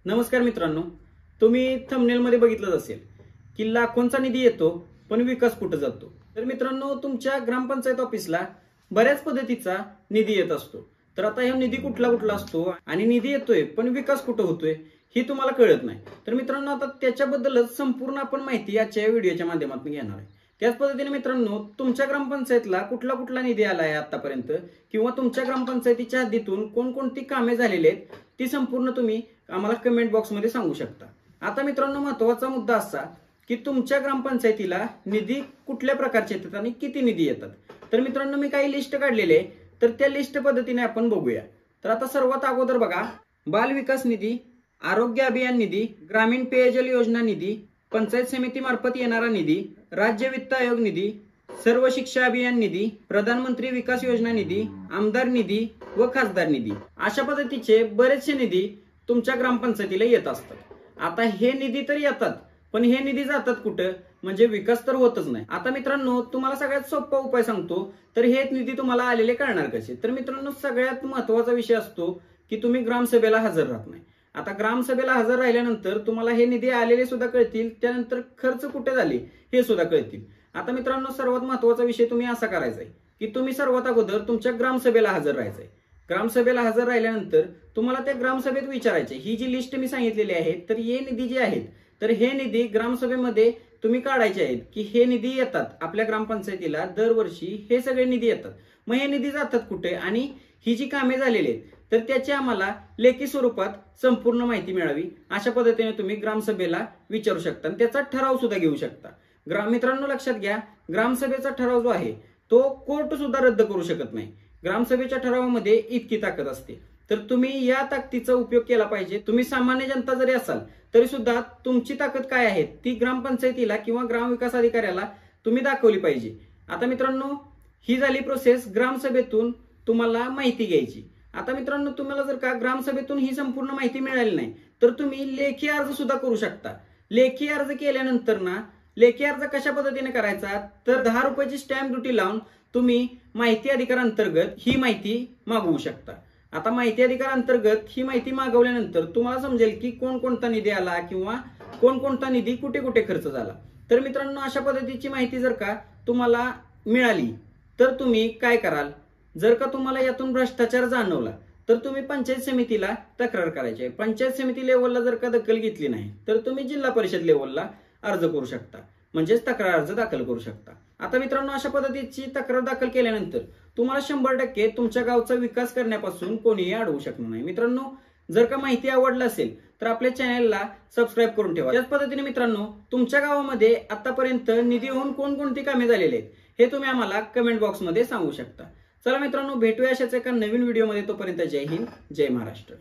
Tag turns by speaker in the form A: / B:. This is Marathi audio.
A: नमस्कार मित्रांनो, तुम्ही थंबनेल मध्ये बघितलंच असेल की लाखोंचा निधी येतो पण विकास कुठे जातो। तर मित्रांनो, तुमच्या ग्रामपंचायत ऑफिसला बऱ्याच पद्धतीचा निधी येत असतो। तर आता हा निधी कुठला कुठला असतो आणि निधी येतोय पण विकास कुठे होतोय हे तुम्हाला कळत नाही। तर मित्रांनो, आता त्याच्याबद्दलच संपूर्ण आपण माहिती आजच्या व्हिडिओच्या माध्यमातून घेणार आहे। त्याच पद्धतीने मित्रांनो, तुमच्या ग्रामपंचायतला कुठला कुठला निधी आला आहे आतापर्यंत किंवा तुमच्या ग्रामपंचायतीच्या हद्दीतून कोणकोणती कामे झालेली आहेत ती संपूर्ण तुम्ही आम्हाला कमेंट बॉक्स मध्ये सांगू शकता। आता मित्रांनो, महत्त्वाचा मुद्दा असा की तुमच्या ग्रामपंचायतीला निधी कुठल्या प्रकारचे येतात आणि किती निधी येतात। तर मित्रांनो, मी काही लिस्ट काढलेली आहे, तर त्या लिस्ट पद्धतीने आपण बघूया। तर आता सर्वात अगोदर बघा, बाल विकास निधी, आरोग्य अभियान निधी, ग्रामीण पेयजल योजना निधी, पंचायत समिती मार्फत येणारा निधी, राज्य वित्त आयोग निधी, सर्व शिक्षा अभियान निधी, प्रधानमंत्री विकास योजना निधी, आमदार निधी व खासदार निधी, अशा पद्धतीचे बरेचसे निधी तुमच्या ग्रामपंचायतीला येत असतात। आता हे निधी तर येतात पण हे निधी जातात कुठं, म्हणजे विकास तर होतच नाही। आता मित्रांनो, तुम्हाला सगळ्यात सोपा उपाय सांगतो, तर हे निधी तुम्हाला आलेले कळणार कसे। तर मित्रांनो, सगळ्यात महत्त्वाचा विषय असतो की तुम्ही ग्रामसभेला हजर राहत नाही। आता ग्रामसभेला हजर राहिल्यानंतर तुम्हाला हे निधी आलेले सुद्धा कळतील, त्यानंतर खर्च कुठे झाले हे सुद्धा कळतील। आता मित्रांनो, सर्वात महत्त्वाचा विषय तुम्ही असा करायचा आहे की तुम्ही सर्वात अगोदर तुमच्या ग्रामसभेला हजर राहायचंय। ग्रामसभेला हजर राहिल्यानंतर तुम्हाला त्या ग्रामसभेत विचारायचे, ही जी लिस्ट मी सांगितलेली आहे तर हे निधी जे आहेत तर हे निधी ग्रामसभेमध्ये तुम्ही काढायचे आहेत की हे निधी येतात आपल्या ग्रामपंचायतीला दरवर्षी, हे सगळे निधी येतात। मग हे निधी जातात कुठे आणि ही जी कामे झालेली आहेत तर त्याची आम्हाला लेखी स्वरूपात संपूर्ण माहिती मिळावी, अशा पद्धतीने तुम्ही ग्रामसभेला विचारू शकता आणि त्याचा ठराव सुद्धा घेऊ शकता। मित्रांनो, लक्षात घ्या, ग्रामसभेचा ठराव जो आहे तो कोर्ट सुद्धा रद्द करू शकत नाही। ग्रामसभेच्या ठरावामध्ये इतकी ताकद असते, तर तुम्ही या ताकदीचा उपयोग केला पाहिजे। तुम्ही सामान्य जनता जरी असाल तरी सुद्धा तुमची ताकद काय आहे ती ग्रामपंचायतीला किंवा ग्रामविकास अधिकाऱ्याला तुम्ही दाखवली पाहिजे। आता मित्रांनो, ही झाली प्रोसेस ग्रामसभेतून तुम्हाला माहिती घ्यायची। आता मित्रांनो, तुम्हाला जर का ग्रामसभेतून ही संपूर्ण माहिती मिळाली नाही तर तुम्ही लेखी अर्ज सुद्धा करू शकता। लेखी अर्ज केल्यानंतर ना, लेखी अर्ज कशा पद्धतीने करायचा, तर 10 रुपयाची स्टॅम्प ड्युटी लावून तुम्ही माहिती अधिकार अंतर्गत ही माहिती मागवू शकता। आता माहिती अधिकार अंतर्गत ही माहिती मागवल्यानंतर तुम्हाला समजेल की कोणकोणता निधी आला किंवा कोणकोणता निधी कुठे कुठे खर्च झाला। तर मित्रांनो, अशा पद्धतीची माहिती जर का तुम्हाला मिळाली तर तुम्ही काय कराल, जर का तुम्हाला यातून भ्रष्टाचार जाणवला तर तुम्ही पंचायत समितीला तक्रार करायची आहे। पंचायत समिती लेवलला जर का दखल घेतली नाही तर तुम्ही जिल्हा परिषद लेवलला अर्ज करू शकता, म्हणजेच तक्रार अर्ज दाखल करू शकता। आता मित्रांनो, अशा पद्धतीची तक्रार दाखल केल्यानंतर तुम्हाला 100% तुमच्या गावचा विकास करण्यापासून कोणीही अडवू शकणार नाही। मित्रांनो, जर का माहिती आवडली असेल तर आपल्या चॅनलला सबस्क्राईब करून ठेवा। त्याच पद्धतीने मित्रांनो, तुमच्या गावामध्ये आतापर्यंत निधी होऊन कोणकोणती कामे झालेली आहेत हे तुम्ही आम्हाला कमेंट बॉक्समध्ये सांगू शकता। चला मित्रांनो, भेटूया अशाच एका नवीन व्हिडिओमध्ये। तोपर्यंत जय हिंद, जय महाराष्ट्र।